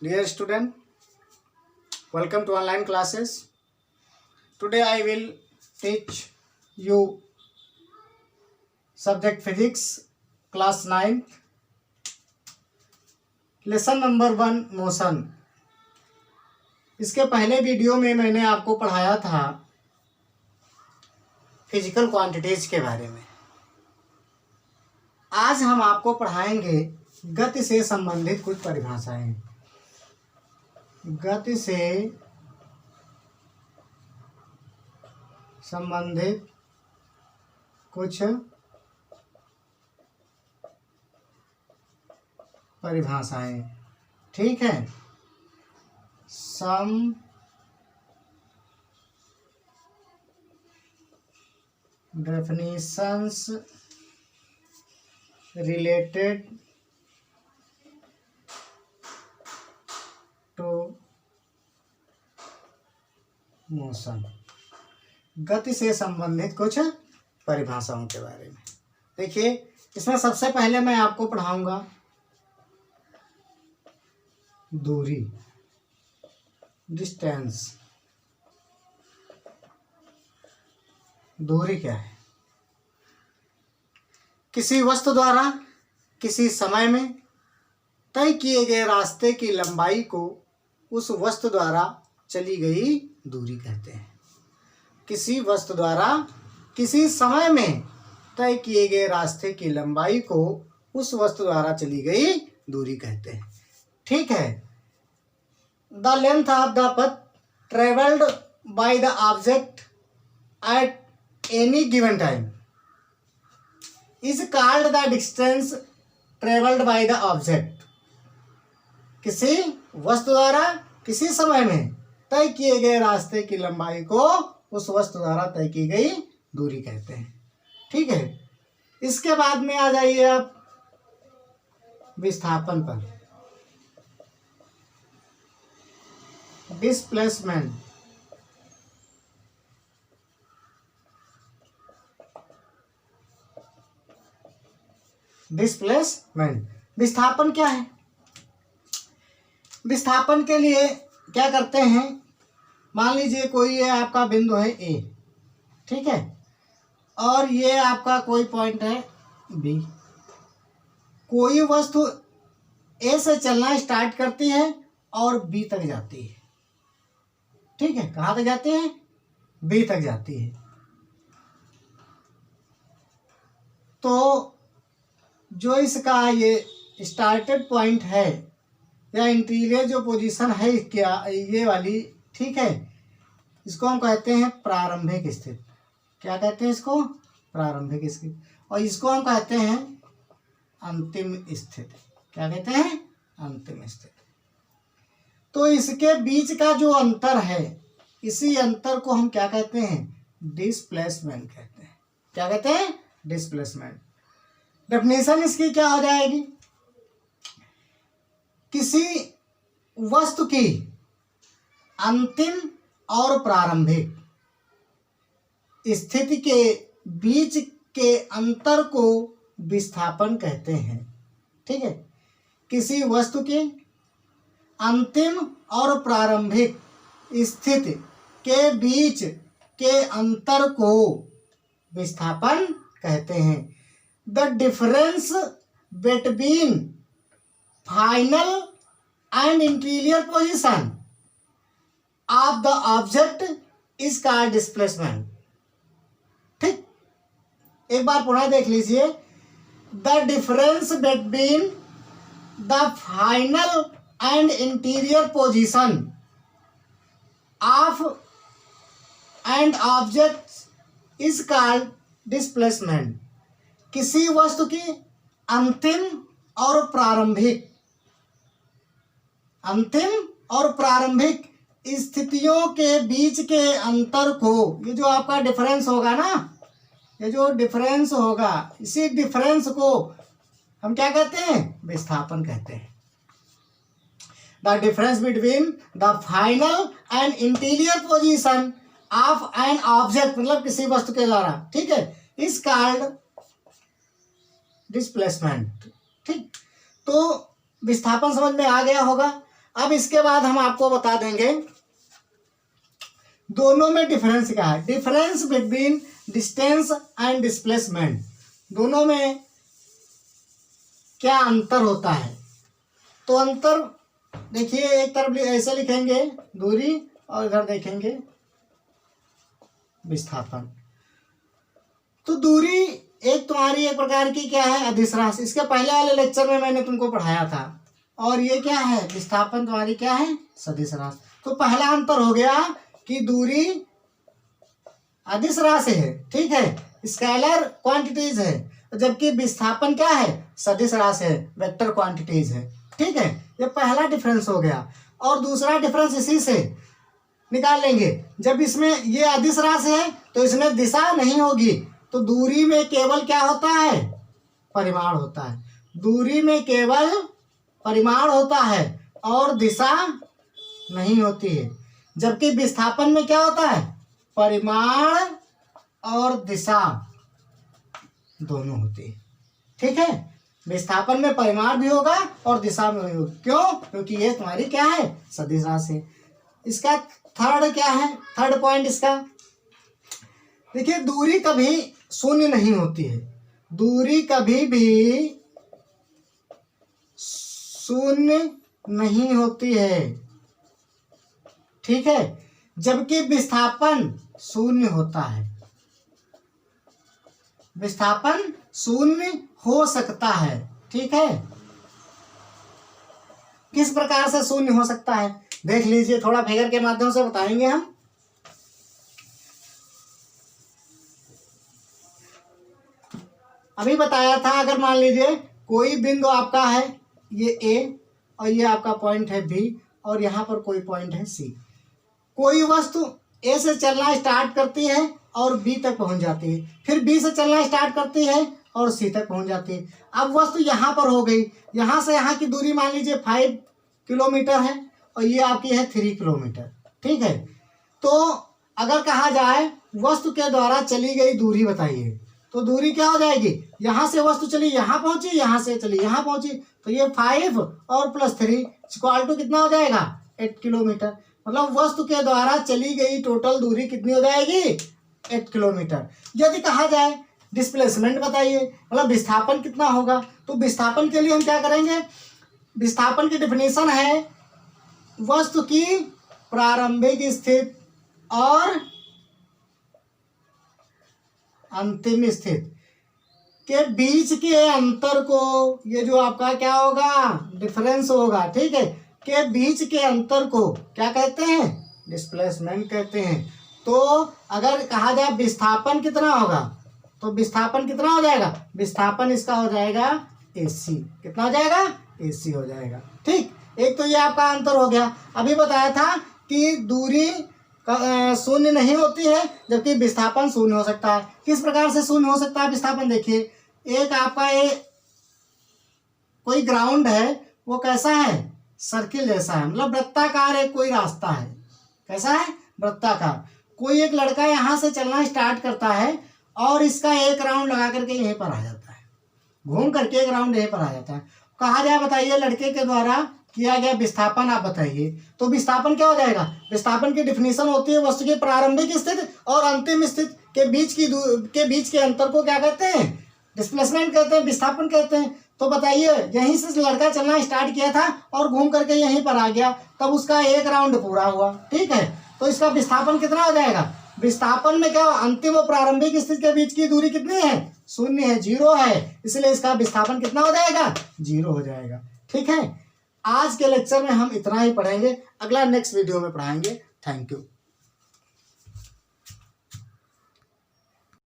Dear student, welcome to online classes. Today I will teach you subject physics class 9 lesson number 1 motion. इसके पहले video में मैंने आपको पढ़ाया था फिजिकल क्वांटिटीज के बारे में। आज हम आपको पढ़ाएंगे गति से संबंधित कुछ परिभाषाएं। गति से संबंधित कुछ परिभाषाएं, ठीक है। सम डेफिनेशंस रिलेटेड टू मोशन। गति से संबंधित कुछ परिभाषाओं के बारे में देखिए। इसमें सबसे पहले मैं आपको पढ़ाऊंगा दूरी, डिस्टेंस। दूरी क्या है? किसी वस्तु द्वारा किसी समय में तय किए गए रास्ते की लंबाई को उस वस्तु द्वारा चली गई दूरी कहते हैं। किसी वस्तु द्वारा किसी समय में तय किए गए रास्ते की लंबाई को उस वस्तु द्वारा चली गई दूरी कहते हैं, ठीक है। The length of the path travelled by the object at any given time is called the distance travelled by the object. किसी वस्तु द्वारा किसी समय में तय किए गए रास्ते की लंबाई को उस वस्तु द्वारा तय की गई दूरी कहते हैं, ठीक है। इसके बाद में आ जाइए आप विस्थापन पर। डिस्प्लेसमेंट, डिस्प्लेसमेंट विस्थापन क्या है? विस्थापन के लिए क्या करते हैं? मान लीजिए कोई ये आपका बिंदु है ए, ठीक है, और ये आपका कोई पॉइंट है बी। कोई वस्तु ए से चलना स्टार्ट करती है और बी तक जाती है, ठीक है। कहाँ तक जाती है? बी तक जाती है। तो जो इसका ये स्टार्टेड पॉइंट है या इंटीरियर जो पोजीशन है क्या ये वाली, ठीक है, इसको हम कहते हैं प्रारंभिक स्थिति। क्या कहते हैं इसको? प्रारंभिक स्थिति। और इसको हम कहते हैं अंतिम स्थिति। क्या कहते हैं? अंतिम स्थिति। तो इसके बीच का जो अंतर है, इसी अंतर को हम क्या कहते हैं? डिस्प्लेसमेंट कहते हैं। क्या कहते हैं? डिस्प्लेसमेंट। डेफिनेशन इसकी क्या हो जाएगी? किसी वस्तु की अंतिम और प्रारंभिक स्थिति के बीच के अंतर को विस्थापन कहते हैं, ठीक है। किसी वस्तु की अंतिम और प्रारंभिक स्थिति के बीच के अंतर को विस्थापन कहते हैं। The difference between final and interior position of the object is called displacement, ठीक। एक बार पुनः देख लीजिए। The difference between the final and interior position of and object is called displacement. किसी वस्तु की अंतिम और प्रारंभिक स्थितियों के बीच के अंतर को, ये जो आपका डिफरेंस होगा ना, ये जो डिफरेंस होगा, इसी डिफरेंस को हम क्या कहते हैं? विस्थापन कहते हैं। The difference between the final and interior position of an object, मतलब किसी वस्तु के द्वारा, ठीक है, इज कॉल्ड डिस्प्लेसमेंट, ठीक। तो विस्थापन समझ में आ गया होगा। अब इसके बाद हम आपको बता देंगे दोनों में डिफरेंस क्या है। Difference between distance and displacement, दोनों में क्या अंतर होता है। तो अंतर देखिए, एक तरफ ऐसे लिखेंगे दूरी और इधर देखेंगे विस्थापन। तो दूरी एक तुम्हारी एक प्रकार की क्या है, अदिश राशि। इसके पहले वाले लेक्चर में मैंने तुमको पढ़ाया था। और ये क्या है, विस्थापन तुम्हारी क्या है, सदिश राशि। तो पहला अंतर हो गया कि दूरी अदिश राशि है, ठीक है, स्केलर क्वांटिटीज है, जबकि विस्थापन क्या है, सदिश राशि है, वेक्टर क्वांटिटीज है, ठीक है। ये पहला डिफरेंस हो गया। और दूसरा डिफरेंस इसी से निकाल लेंगे, जब इसमें ये अदिश राशि है तो इसमें दिशा नहीं होगी, तो दूरी में केवल क्या होता है, परिमाण होता है। दूरी में केवल परिमाण होता है और दिशा नहीं होती है। जबकि विस्थापन में क्या होता है, परिमाण और दिशा दोनों होती है, ठीक है। विस्थापन में परिमाण भी होगा और दिशा में भी होगी। क्यों? क्योंकि ये तुम्हारी क्या है, सदिश राशि। इसका थर्ड क्या है, थर्ड पॉइंट इसका देखिए, दूरी कभी शून्य नहीं होती है। दूरी कभी भी शून्य नहीं होती है, ठीक है। जबकि विस्थापन शून्य होता है। विस्थापन शून्य हो सकता है, ठीक है। किस प्रकार से शून्य हो सकता है देख लीजिए, थोड़ा फिगर के माध्यम से बताएंगे हम। अभी बताया था, अगर मान लीजिए कोई बिंदु आपका है, ये ए और ये आपका पॉइंट है बी और यहाँ पर कोई पॉइंट है सी। कोई वस्तु ए से चलना स्टार्ट करती है और बी तक पहुंच जाती है, फिर बी से चलना स्टार्ट करती है और सी तक पहुंच जाती है। अब वस्तु यहाँ पर हो गई, यहाँ से यहाँ की दूरी मान लीजिए 5 किलोमीटर है और ये आपकी है 3 किलोमीटर, ठीक है। तो अगर कहा जाए वस्तु के द्वारा चली गई दूरी बताइए, तो दूरी क्या हो जाएगी, यहाँ से वस्तु चली यहाँ पहुंची, यहाँ से चली यहाँ पहुंची, तो ये 5 और +3 इक्वल टू कितना हो जाएगा, 8 किलोमीटर। मतलब वस्तु के द्वारा चली गई टोटल दूरी कितनी हो जाएगी, 8 किलोमीटर। यदि कहा जाए डिस्प्लेसमेंट बताइए, मतलब विस्थापन कितना होगा, तो विस्थापन के लिए हम क्या करेंगे, विस्थापन की डेफिनेशन है वस्तु की प्रारंभिक स्थिति और अंतिम स्थिति के बीच के अंतर को, ये जो आपका क्या होगा, डिफरेंस होगा, ठीक है, के बीच के अंतर को क्या कहते हैं, डिस्प्लेसमेंट कहते हैं। तो अगर कहा जाए विस्थापन कितना होगा, तो विस्थापन कितना हो जाएगा, विस्थापन इसका हो जाएगा AC। कितना हो जाएगा, AC हो जाएगा, ठीक। एक तो ये आपका अंतर हो गया। अभी बताया था कि दूरी शून्य नहीं होती है, जबकि विस्थापन शून्य हो सकता है। किस प्रकार से शून्य हो सकता है विस्थापन, देखिए, एक आपका ये कोई ग्राउंड है, वो कैसा है, सर्किल जैसा है, मतलब वृत्ताकार एक कोई रास्ता है। कैसा है, वृत्ताकार। कोई एक लड़का यहाँ से चलना स्टार्ट करता है और इसका एक राउंड लगा करके यहीं पर आ जाता है, घूम करके एक राउंड यहीं पर आ जाता है। कहा जाए बताइए लड़के के द्वारा किया गया विस्थापन आप बताइए, तो विस्थापन क्या हो जाएगा, विस्थापन की डिफिनीशन होती है वस्तु की प्रारंभिक स्थिति और अंतिम स्थिति के बीच के अंतर को क्या कहते हैं, डिस्प्लेसमेंट कहते हैं, विस्थापन कहते हैं। तो बताइए, यहीं से लड़का चलना स्टार्ट किया था और घूम करके यहीं पर आ गया, तब उसका एक राउंड पूरा हुआ, ठीक है। तो इसका विस्थापन कितना हो जाएगा, विस्थापन में क्या, अंतिम और प्रारंभिक स्थिति के बीच की दूरी कितनी है, शून्य है, 0 है, इसलिए इसका विस्थापन कितना हो जाएगा, 0 हो जाएगा, ठीक है। आज के लेक्चर में हम इतना ही पढ़ेंगे, अगला नेक्स्ट वीडियो में पढ़ाएंगे। Thank you.